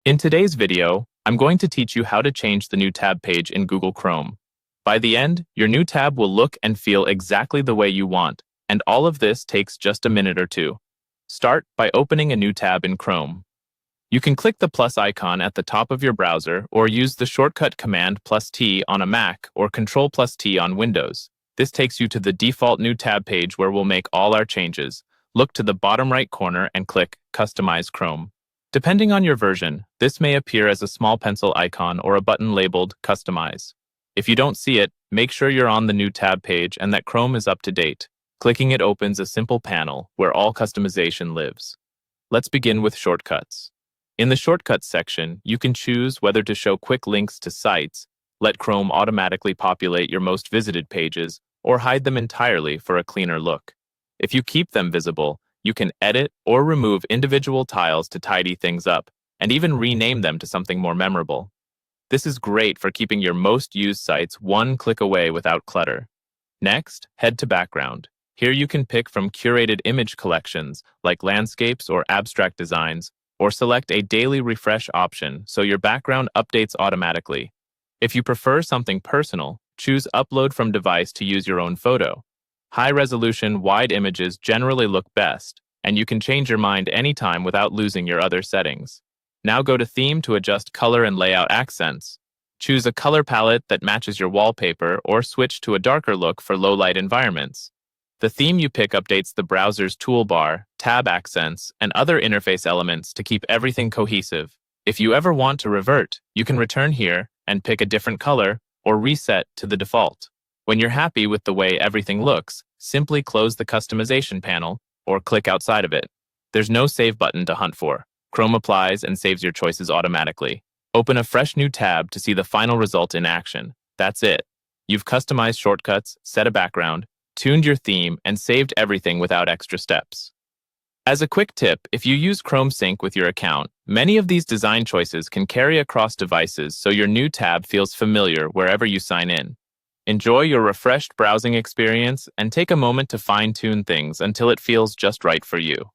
In today's video, I'm going to teach you how to change the new tab page in Google Chrome. By the end, your new tab will look and feel exactly the way you want, and all of this takes just a minute or two. Start by opening a new tab in Chrome. You can click the plus icon at the top of your browser or use the shortcut command +T on a Mac or Control +T on Windows. This takes you to the default new tab page where we'll make all our changes. Look to the bottom right corner and click Customize Chrome. Depending on your version, this may appear as a small pencil icon or a button labeled Customize. If you don't see it, make sure you're on the new tab page and that Chrome is up to date. Clicking it opens a simple panel where all customization lives. Let's begin with shortcuts. In the Shortcuts section, you can choose whether to show quick links to sites, let Chrome automatically populate your most visited pages, or hide them entirely for a cleaner look. If you keep them visible, you can edit or remove individual tiles to tidy things up, and even rename them to something more memorable. This is great for keeping your most used sites one click away without clutter. Next, head to Background. Here you can pick from curated image collections, like landscapes or abstract designs, or select a daily refresh option so your background updates automatically. If you prefer something personal, choose Upload from Device to use your own photo. High-resolution, wide images generally look best, and you can change your mind anytime without losing your other settings. Now go to Theme to adjust color and layout accents. Choose a color palette that matches your wallpaper or switch to a darker look for low-light environments. The theme you pick updates the browser's toolbar, tab accents, and other interface elements to keep everything cohesive. If you ever want to revert, you can return here and pick a different color or reset to the default. When you're happy with the way everything looks, simply close the customization panel or click outside of it. There's no save button to hunt for. Chrome applies and saves your choices automatically. Open a fresh new tab to see the final result in action. That's it. You've customized shortcuts, set a background, tuned your theme, and saved everything without extra steps. As a quick tip, if you use Chrome Sync with your account, many of these design choices can carry across devices so your new tab feels familiar wherever you sign in. Enjoy your refreshed browsing experience and take a moment to fine-tune things until it feels just right for you.